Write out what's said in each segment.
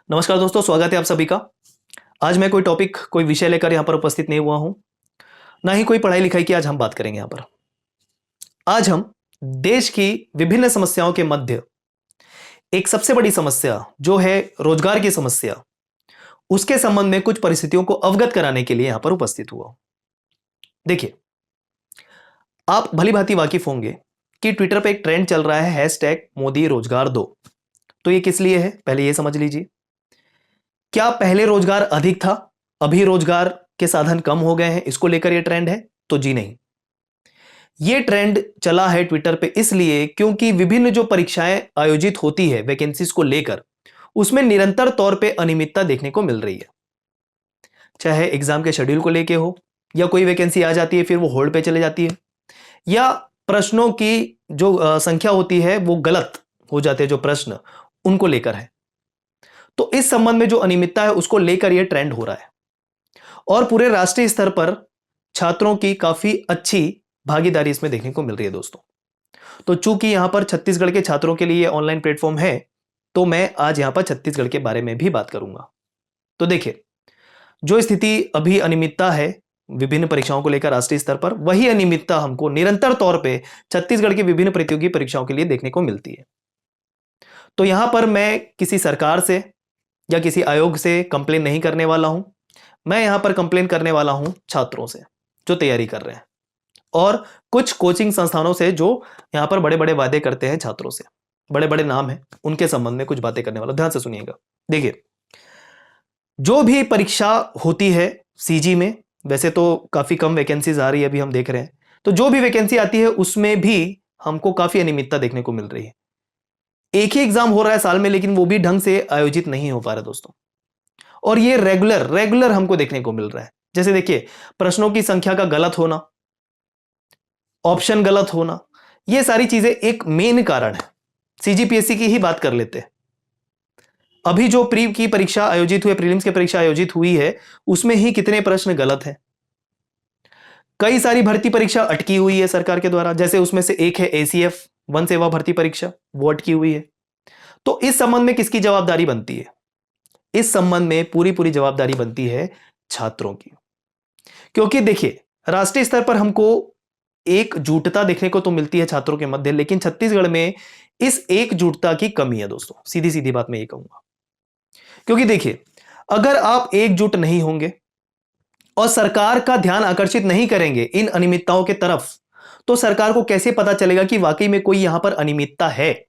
नमस्कार दोस्तों, स्वागत है आप सभी का। आज मैं कोई विषय लेकर यहाँ पर उपस्थित नहीं हुआ हूँ, ना ही कोई पढ़ाई लिखाई की आज हम बात करेंगे यहाँ पर। आज हम देश की विभिन्न समस्याओं के मध्य एक सबसे बड़ी समस्या जो है रोजगार की समस्या, उसके संबंध में कुछ परिस्थितियों को अवगत कराने के लिए यहाँ पर उपस्थित हुआ हूँ। देखिए, आप भली भांति वाकिफ होंगे कि ट्विटर पे एक ट्रेंड चल रहा है हैशटैग मोदी रोजगार दो। तो ये किस लिए है, पहले ये समझ लीजिए। क्या पहले रोजगार अधिक था, अभी रोजगार के साधन कम हो गए हैं, इसको लेकर यह ट्रेंड है? तो जी नहीं। यह ट्रेंड चला है ट्विटर पे इसलिए क्योंकि विभिन्न जो परीक्षाएं आयोजित होती है वैकेंसीज को लेकर, उसमें निरंतर तौर पे अनियमितता देखने को मिल रही है। चाहे एग्जाम के शेड्यूल को लेके हो, या कोई वैकेंसी आ जाती है फिर वो होल्ड पे चले जाती है, या प्रश्नों की जो संख्या होती है वो गलत हो जाते हैं, जो प्रश्न उनको लेकर है। तो इस संबंध में जो अनियमितता है उसको लेकर यह ट्रेंड हो रहा है और पूरे राष्ट्रीय स्तर पर छात्रों की काफी अच्छी भागीदारी इसमें देखने को मिल रही है दोस्तों। तो चूंकि यहां पर छत्तीसगढ़ के छात्रों के लिए ऑनलाइन प्लेटफॉर्म है, तो मैं आज यहां पर छत्तीसगढ़ के बारे में भी बात करूंगा। तो देखिए, जो स्थिति अभी अनियमितता है विभिन्न परीक्षाओं को लेकर राष्ट्रीय स्तर पर, वही अनियमितता हमको निरंतर तौर पर छत्तीसगढ़ की विभिन्न प्रतियोगी परीक्षाओं के लिए देखने को मिलती है। तो यहां पर मैं किसी सरकार से या किसी आयोग से कंप्लेन नहीं करने वाला हूं, मैं यहां पर कंप्लेन करने वाला हूं छात्रों से जो तैयारी कर रहे हैं, और कुछ कोचिंग संस्थानों से जो यहां पर बड़े बड़े वादे करते हैं छात्रों से, बड़े बड़े नाम हैं, उनके संबंध में कुछ बातें करने वाला। ध्यान से सुनिएगा। देखिए, जो भी परीक्षा होती है सीजी में, वैसे तो काफी कम वैकेंसीज आ रही है अभी हम देख रहे हैं, तो जो भी वैकेंसी आती है उसमें भी हमको काफी अनियमितता देखने को मिल रही है। एक ही एग्जाम हो रहा है साल में, लेकिन वो भी ढंग से आयोजित नहीं हो पा रहा दोस्तों, और ये रेगुलर हमको देखने को मिल रहा है। जैसे देखिए, प्रश्नों की संख्या का गलत होना, ऑप्शन गलत होना, ये सारी चीजें एक मेन कारण है। सीजीपीएससी की ही बात कर लेते हैं। अभी जो प्री की परीक्षा आयोजित हुई, प्रीलिम्स की परीक्षा आयोजित हुई है, उसमें ही कितने प्रश्न गलत हैं। कई सारी भर्ती परीक्षा अटकी हुई है सरकार के द्वारा, जैसे उसमें से एक है एसीएफ वन सेवा भर्ती परीक्षा, वो अटकी हुई है। तो इस संबंध में किसकी जवाबदारी बनती है? इस संबंध में पूरी पूरी जवाबदारी बनती है छात्रों की। क्योंकि देखिए, राष्ट्रीय स्तर पर हमको एकजुटता देखने को तो मिलती है छात्रों के मध्य, लेकिन छत्तीसगढ़ में इस एकजुटता की कमी है दोस्तों। सीधी सीधी बात मैं ये कहूंगा। क्योंकि देखिए, अगर आप एकजुट नहीं होंगे और सरकार का ध्यान आकर्षित नहीं करेंगे इन अनियमितताओं के तरफ, तो सरकार को कैसे पता चलेगा कि वाकई में कोई यहां पर अनियमितता है?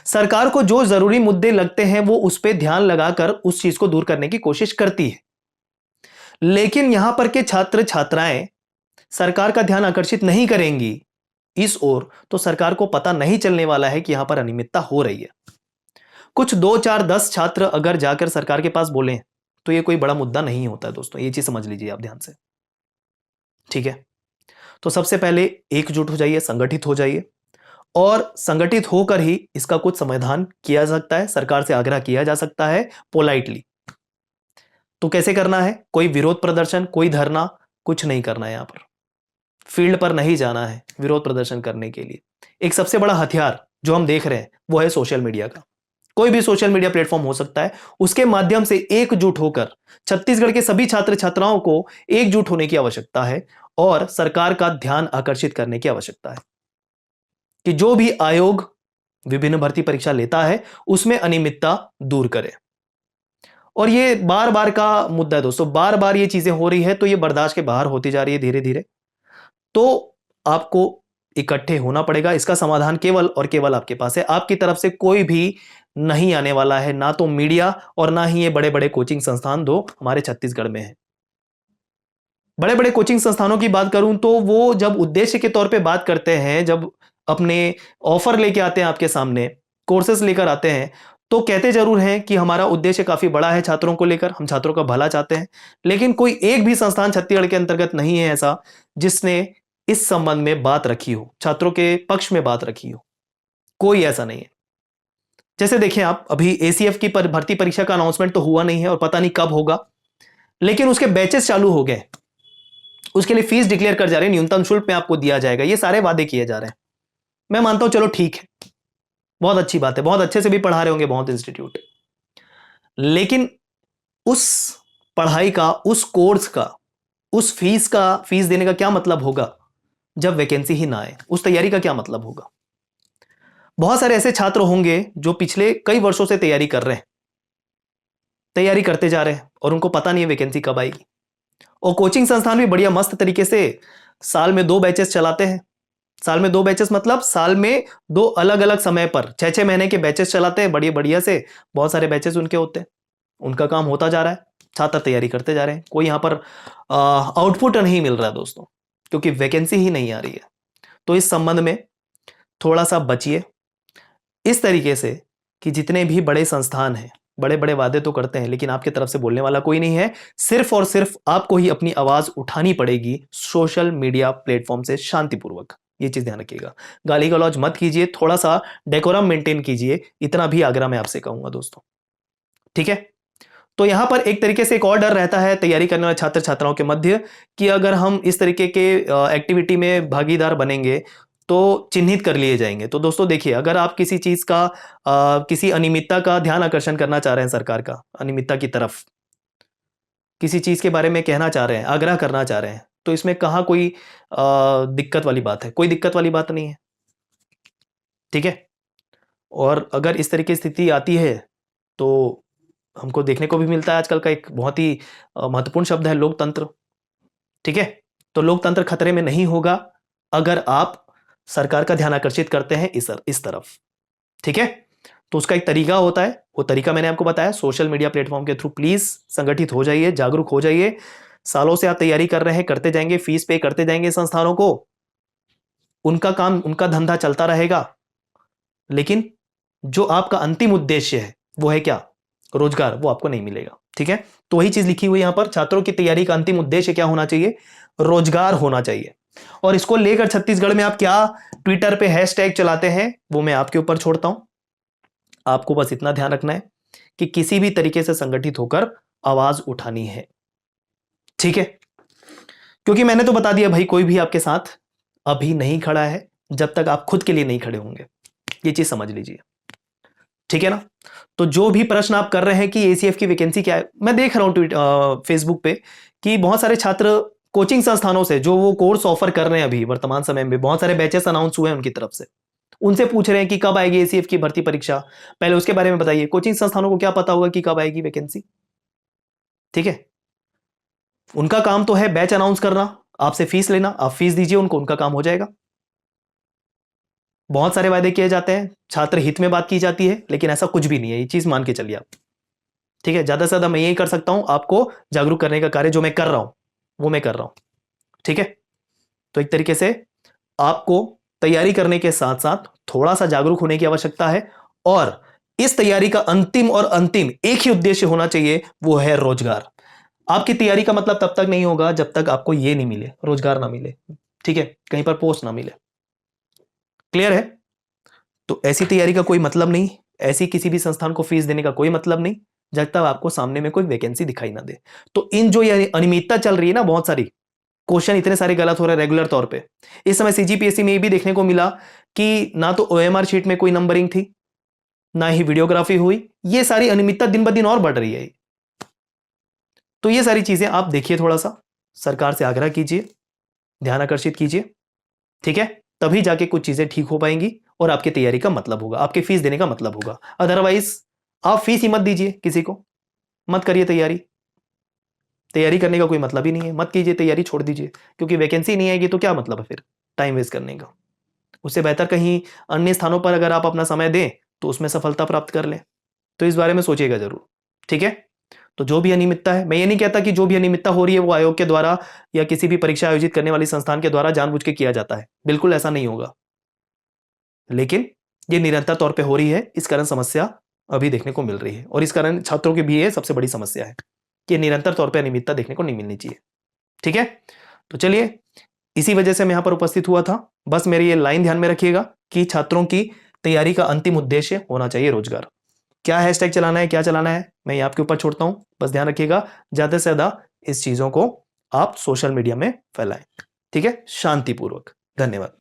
सरकार को जो जरूरी मुद्दे लगते हैं वो उस पर ध्यान लगाकर उस चीज को दूर करने की कोशिश करती है, लेकिन यहां पर के छात्र छात्राएं सरकार का ध्यान आकर्षित नहीं करेंगी इस ओर, तो सरकार को पता नहीं चलने वाला है कि यहां पर अनियमितता हो रही है। कुछ 2 4 10 छात्र अगर जाकर सरकार के पास बोलें तो यह कोई बड़ा मुद्दा नहीं होता है दोस्तों, ये चीज समझ लीजिए आप ध्यान से। ठीक है, तो सबसे पहले एकजुट हो जाइए, संगठित हो जाइए, और संगठित होकर ही इसका कुछ समाधान किया जा सकता है, सरकार से आग्रह किया जा सकता है पोलाइटली। तो कैसे करना है? कोई विरोध प्रदर्शन, कोई धरना, कुछ नहीं करना है। यहां पर फील्ड पर नहीं जाना है विरोध प्रदर्शन करने के लिए। एक सबसे बड़ा हथियार जो हम देख रहे हैं वो है सोशल मीडिया का। कोई भी सोशल मीडिया प्लेटफॉर्म हो सकता है, उसके माध्यम से एकजुट होकर छत्तीसगढ़ के सभी छात्र छात्राओं को एकजुट होने की आवश्यकता है और सरकार का ध्यान आकर्षित करने की आवश्यकता है कि जो भी आयोग विभिन्न भर्ती परीक्षा लेता है उसमें अनियमितता दूर करे। और ये बार बार का मुद्दा है दोस्तों, बार बार ये चीजें हो रही है, तो ये बर्दाश्त के बाहर होती जा रही है धीरे धीरे। तो आपको इकट्ठे होना पड़ेगा। इसका समाधान केवल और केवल आपके पास है। आपकी तरफ से कोई भी नहीं आने वाला है, ना तो मीडिया और ना ही ये बड़े बड़े कोचिंग संस्थान दो हमारे छत्तीसगढ़ में है। बड़े बड़े कोचिंग संस्थानों की बात करूं तो वो जब उद्देश्य के तौर पे बात करते हैं, जब अपने ऑफर लेके आते हैं आपके सामने, कोर्सेस लेकर आते हैं, तो कहते जरूर हैं कि हमारा उद्देश्य काफी बड़ा है छात्रों को लेकर, हम छात्रों का भला चाहते हैं। लेकिन कोई एक भी संस्थान छत्तीसगढ़ के अंतर्गत नहीं है ऐसा जिसने इस संबंध में बात रखी हो, छात्रों के पक्ष में बात रखी हो। कोई ऐसा नहीं है। जैसे देखें आप, अभी एसीएफ की भर्ती परीक्षा का अनाउंसमेंट तो हुआ नहीं है और पता नहीं कब होगा, लेकिन उसके बैचेस चालू हो गए, उसके लिए फीस डिक्लेयर कर जा रहे हैं, न्यूनतम शुल्क में आपको दिया जाएगा, ये सारे वादे किए जा रहे हैं। मैं मानता हूं चलो ठीक है, बहुत अच्छी बात है, बहुत अच्छे से भी पढ़ा रहे होंगे बहुत इंस्टीट्यूट। लेकिन उस पढ़ाई का, उस कोर्स का, उस फीस देने का क्या मतलब होगा जब वैकेंसी ही ना आए? उस तैयारी का क्या मतलब होगा? बहुत सारे ऐसे छात्र होंगे जो पिछले कई वर्षों से तैयारी कर रहे हैं, तैयारी करते जा रहे हैं और उनको पता नहीं है वैकेंसी कब आएगी। और कोचिंग संस्थान भी बढ़िया मस्त तरीके से साल में 2 बैचेस चलाते हैं। साल में 2 बैचेस मतलब साल में 2 अलग अलग समय पर 6-6 महीने के बैचेस चलाते हैं, बढ़िया बढ़िया से बहुत सारे बैचेस उनके होते हैं। उनका काम होता जा रहा है, छात्र तैयारी करते जा रहे हैं। कोई यहाँ पर आउटपुट नहीं मिल रहा है दोस्तों, क्योंकि वैकेंसी ही नहीं आ रही है। तो इस संबंध में थोड़ा सा बचिए इस तरीके से कि जितने भी बड़े संस्थान हैं, बड़े बड़े वादे तो करते हैं लेकिन आपकी तरफ से बोलने वाला कोई नहीं है। सिर्फ और सिर्फ आपको ही अपनी आवाज उठानी पड़ेगी सोशल मीडिया प्लेटफॉर्म से शांतिपूर्वक। ये चीज ध्यान रखिएगा, गाली गलौज मत कीजिए, थोड़ा सा डेकोरम मेंटेन कीजिए, इतना भी आग्रह मैं आपसे कहूंगा दोस्तों, ठीक है? तो यहां पर एक तरीके से एक और डर रहता है तैयारी करने वाले छात्र छात्राओं के मध्य कि अगर हम इस तरीके के एक्टिविटी में भागीदार बनेंगे तो चिन्हित कर लिए जाएंगे। तो दोस्तों देखिए, अगर आप किसी चीज का किसी अनियमितता का ध्यान आकर्षण करना चाह रहे हैं, सरकार का अनियमितता की तरफ किसी चीज के बारे में कहना चाह रहे हैं, आग्रह करना चाह रहे हैं, तो इसमें कहाँ कोई दिक्कत वाली बात है? कोई दिक्कत वाली बात नहीं है, ठीक है? और अगर इस तरीके की स्थिति आती है तो हमको देखने को भी मिलता है आजकल का एक बहुत ही महत्वपूर्ण शब्द है लोकतंत्र, ठीक है? तो लोकतंत्र खतरे में नहीं होगा अगर आप सरकार का ध्यान आकर्षित करते हैं इस तरफ, ठीक है? तो उसका एक तरीका होता है, वो तरीका मैंने आपको बताया। सोशल मीडिया प्लेटफॉर्म के थ्रू प्लीज संगठित हो जाइए, जागरूक हो जाइए। सालों से आप तैयारी कर रहे हैं, करते जाएंगे, फीस पे करते जाएंगे संस्थानों को, उनका काम, उनका धंधा चलता रहेगा, लेकिन जो आपका अंतिम उद्देश्य है वो है क्या? रोजगार, वो आपको नहीं मिलेगा, ठीक है? तो वही चीज लिखी हुई यहां पर, छात्रों की तैयारी का अंतिम उद्देश्य क्या होना चाहिए? रोजगार होना चाहिए। और इसको लेकर छत्तीसगढ़ में आप क्या ट्विटर पे हैशटैग चलाते हैं वो मैं आपके ऊपर छोड़ता हूं। आपको बस इतना ध्यान रखना है कि किसी भी तरीके से संगठित होकर आवाज उठानी है, ठीक है? क्योंकि मैंने तो बता दिया भाई, कोई भी आपके साथ अभी नहीं खड़ा है जब तक आप खुद के लिए नहीं खड़े होंगे। ये चीज समझ लीजिए, ठीक है ना? तो जो भी प्रश्न आप कर रहे हैं कि एसीएफ की वैकेंसी क्या है, मैं देख रहा हूं फेसबुक पे कि बहुत सारे छात्र कोचिंग संस्थानों से जो वो कोर्स ऑफर कर रहे हैं अभी वर्तमान समय में, बहुत सारे बैचेस अनाउंस हुए हैं उनकी तरफ से, उनसे पूछ रहे हैं कि कब आएगी एसीएफ की भर्ती परीक्षा, पहले उसके बारे में बताइए। कोचिंग संस्थानों को क्या पता होगा कि कब आएगी वैकेंसी, ठीक है? उनका काम तो है बैच अनाउंस करना, आपसे फीस लेना, आप फीस दीजिए उनको, उनका काम हो जाएगा। बहुत सारे वायदे किए जाते हैं, छात्र हित में बात की जाती है, लेकिन ऐसा कुछ भी नहीं है, ये चीज मान के चलिए आप, ठीक है? ज्यादा से ज्यादा मैं यही कर सकता हूं, आपको जागरूक करने का कार्य जो मैं कर रहा हूं वो मैं कर रहा हूं, ठीक है? तो एक तरीके से आपको तैयारी करने के साथ साथ थोड़ा सा जागरूक होने की आवश्यकता है। और इस तैयारी का अंतिम एक ही उद्देश्य होना चाहिए, वो है रोजगार। आपकी तैयारी का मतलब तब तक नहीं होगा जब तक आपको ये नहीं मिले, रोजगार ना मिले, ठीक है? कहीं पर पोस्ट ना मिले, क्लियर है? तो ऐसी तैयारी का कोई मतलब नहीं, ऐसी किसी भी संस्थान को फीस देने का कोई मतलब नहीं जब तक आपको सामने में कोई वैकेंसी दिखाई ना दे। तो इन जो ये अनियमितता चल रही है ना, बहुत सारी क्वेश्चन इतने सारे गलत हो रहे हैं रेगुलर तौर पे। इस समय सीजीपीएससी में ये भी देखने को मिला कि ना तो ओएमआर शीट में कोई नंबरिंग थी, ना ही वीडियोग्राफी हुई। ये सारी अनियमितता दिन ब दिन और बढ़ रही है। तो ये सारी चीजें आप देखिए, थोड़ा सा सरकार से आग्रह कीजिए, ध्यान आकर्षित कीजिए, ठीक है? तभी जाके कुछ चीजें ठीक हो पाएंगी और आपकी तैयारी का मतलब होगा, आपके फीस देने का मतलब होगा। अदरवाइज आप फीस ही मत दीजिए किसी को, मत करिए तैयारी, तैयारी करने का कोई मतलब ही नहीं है, मत कीजिए तैयारी, छोड़ दीजिए। क्योंकि वैकेंसी नहीं आएगी तो क्या मतलब है फिर टाइम वेस्ट करने का? उससे बेहतर कहीं अन्य स्थानों पर अगर आप अपना समय दें तो उसमें सफलता प्राप्त कर लें। तो इस बारे में सोचिएगा जरूर, ठीक है? तो जो भी अनियमितता है, मैं ये नहीं कहता कि जो भी अनियमितता हो रही है वो आयोग के द्वारा या किसी भी परीक्षा आयोजित करने वाली संस्थान के द्वारा जानबूझ के किया जाता है, बिल्कुल ऐसा नहीं होगा। लेकिन ये निरंतर तौर पे हो रही है, इस कारण समस्या अभी देखने को मिल रही है। और इस कारण छात्रों की भी ये सबसे बड़ी समस्या है कि निरंतर तौर पे अनियमितता देखने को नहीं मिलनी चाहिए, ठीक है? तो चलिए, इसी वजह से मैं यहां पर उपस्थित हुआ था। बस मेरी ये लाइन ध्यान में रखिएगा कि छात्रों की तैयारी का अंतिम उद्देश्य होना चाहिए रोजगार। क्या हैशटैग चलाना है, क्या चलाना है, मैं ये आपके ऊपर छोड़ता हूं। बस ध्यान रखिएगा, ज्यादा से ज्यादा इस चीजों को आप सोशल मीडिया में फैलाएं, ठीक है? शांतिपूर्वक। धन्यवाद।